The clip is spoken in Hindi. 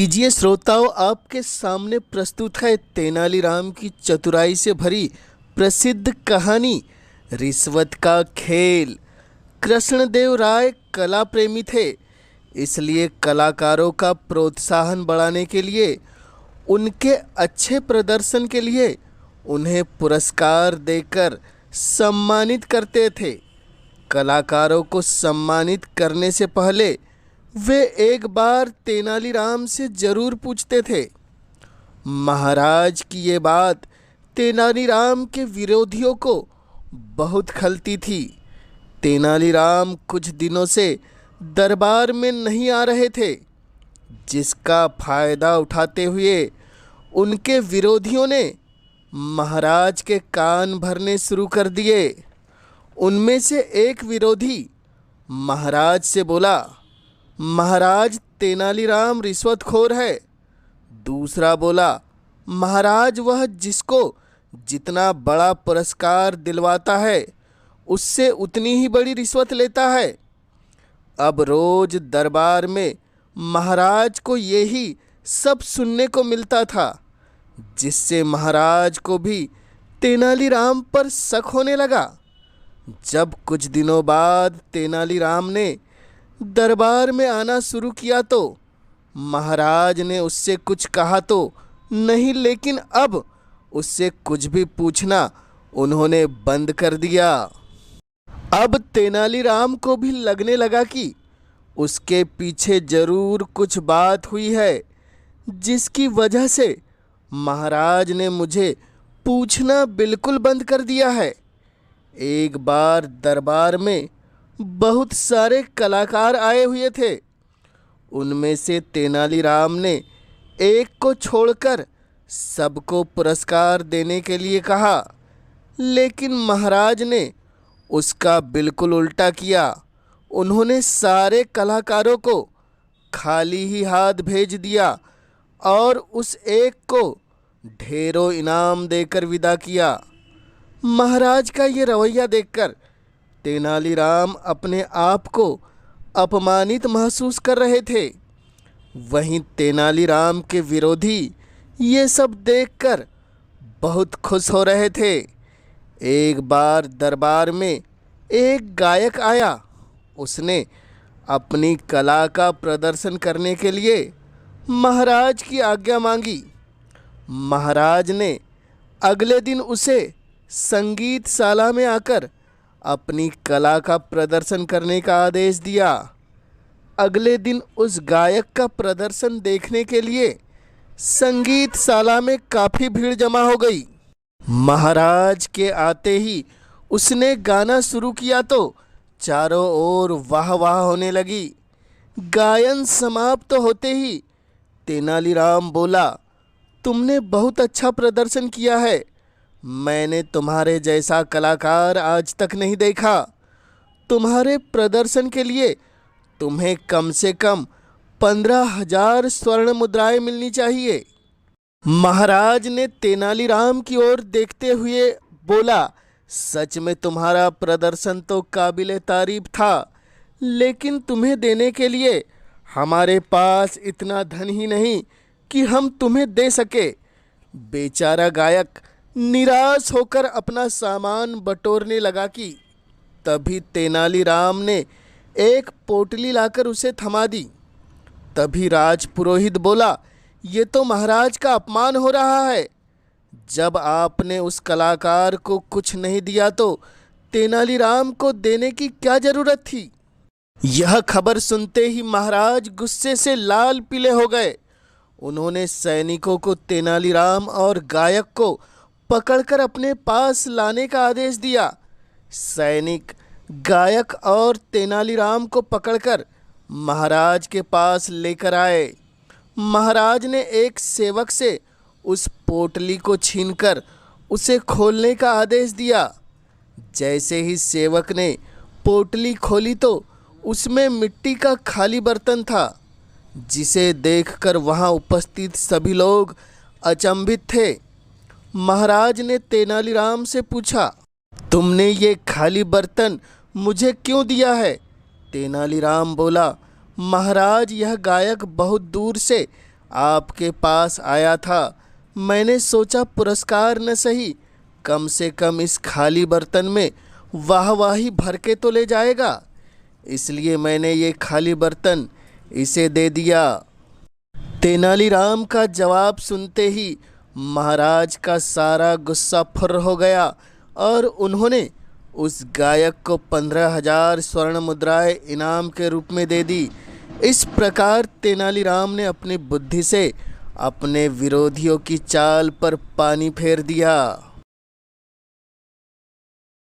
लीजिए श्रोताओं, आपके सामने प्रस्तुत है तेनालीराम की चतुराई से भरी प्रसिद्ध कहानी रिश्वत का खेल। कृष्णदेव राय कला प्रेमी थे, इसलिए कलाकारों का प्रोत्साहन बढ़ाने के लिए, उनके अच्छे प्रदर्शन के लिए उन्हें पुरस्कार देकर सम्मानित करते थे। कलाकारों को सम्मानित करने से पहले वे एक बार तेनालीराम से जरूर पूछते थे। महाराज की ये बात तेनालीराम के विरोधियों को बहुत खलती थी। तेनालीराम कुछ दिनों से दरबार में नहीं आ रहे थे, जिसका फायदा उठाते हुए उनके विरोधियों ने महाराज के कान भरने शुरू कर दिए। उनमें से एक विरोधी महाराज से बोला, महाराज तेनालीराम रिश्वतखोर है। दूसरा बोला, महाराज वह जिसको जितना बड़ा पुरस्कार दिलवाता है उससे उतनी ही बड़ी रिश्वत लेता है। अब रोज दरबार में महाराज को यही सब सुनने को मिलता था, जिससे महाराज को भी तेनालीराम पर शक होने लगा। जब कुछ दिनों बाद तेनालीराम ने दरबार में आना शुरू किया तो महाराज ने उससे कुछ कहा तो नहीं, लेकिन अब उससे कुछ भी पूछना उन्होंने बंद कर दिया। अब तेनालीराम को भी लगने लगा कि उसके पीछे जरूर कुछ बात हुई है, जिसकी वजह से महाराज ने मुझे पूछना बिल्कुल बंद कर दिया है। एक बार दरबार में बहुत सारे कलाकार आए हुए थे। उनमें से तेनालीराम ने एक को छोड़कर सबको पुरस्कार देने के लिए कहा, लेकिन महाराज ने उसका बिल्कुल उल्टा किया। उन्होंने सारे कलाकारों को खाली ही हाथ भेज दिया और उस एक को ढेरों इनाम देकर विदा किया। महाराज का ये रवैया देखकर तेनालीराम अपने आप को अपमानित महसूस कर रहे थे। वहीं तेनालीराम के विरोधी ये सब देखकर बहुत खुश हो रहे थे। एक बार दरबार में एक गायक आया। उसने अपनी कला का प्रदर्शन करने के लिए महाराज की आज्ञा मांगी। महाराज ने अगले दिन उसे संगीतशाला में आकर अपनी कला का प्रदर्शन करने का आदेश दिया। अगले दिन उस गायक का प्रदर्शन देखने के लिए संगीतशाला में काफ़ी भीड़ जमा हो गई। महाराज के आते ही उसने गाना शुरू किया तो चारों ओर वाह वाह होने लगी। गायन समाप्त होते ही तेनालीराम बोला, तुमने बहुत अच्छा प्रदर्शन किया है। मैंने तुम्हारे जैसा कलाकार आज तक नहीं देखा। तुम्हारे प्रदर्शन के लिए तुम्हें कम से कम 15,000 स्वर्ण मुद्राएं मिलनी चाहिए। महाराज ने तेनालीराम की ओर देखते हुए बोला, सच में तुम्हारा प्रदर्शन तो काबिले तारीफ था, लेकिन तुम्हें देने के लिए हमारे पास इतना धन ही नहीं कि हम तुम्हें दे सके। बेचारा गायक निराश होकर अपना सामान बटोरने लगा कि तभी तेनालीराम ने एक पोटली लाकर उसे थमा दी। तभी राजपुरोहित बोला, ये तो महाराज का अपमान हो रहा है। जब आपने उस कलाकार को कुछ नहीं दिया तो तेनालीराम को देने की क्या जरूरत थी। यह खबर सुनते ही महाराज गुस्से से लाल पीले हो गए। उन्होंने सैनिकों को तेनालीराम और गायक को पकड़कर अपने पास लाने का आदेश दिया। सैनिक गायक और तेनालीराम को पकड़कर महाराज के पास लेकर आए। महाराज ने एक सेवक से उस पोटली को छीनकर उसे खोलने का आदेश दिया। जैसे ही सेवक ने पोटली खोली तो उसमें मिट्टी का खाली बर्तन था, जिसे देखकर वहां उपस्थित सभी लोग अचंभित थे। महाराज ने तेनालीराम से पूछा, तुमने ये खाली बर्तन मुझे क्यों दिया है। तेनालीराम बोला, महाराज यह गायक बहुत दूर से आपके पास आया था। मैंने सोचा पुरस्कार न सही, कम से कम इस खाली बर्तन में वाहवाही भर के तो ले जाएगा, इसलिए मैंने ये खाली बर्तन इसे दे दिया। तेनालीराम का जवाब सुनते ही महाराज का सारा गुस्सा फुर्र हो गया और उन्होंने उस गायक को 15,000 स्वर्ण मुद्राएं इनाम के रूप में दे दी। इस प्रकार तेनालीराम ने अपनी बुद्धि से अपने विरोधियों की चाल पर पानी फेर दिया।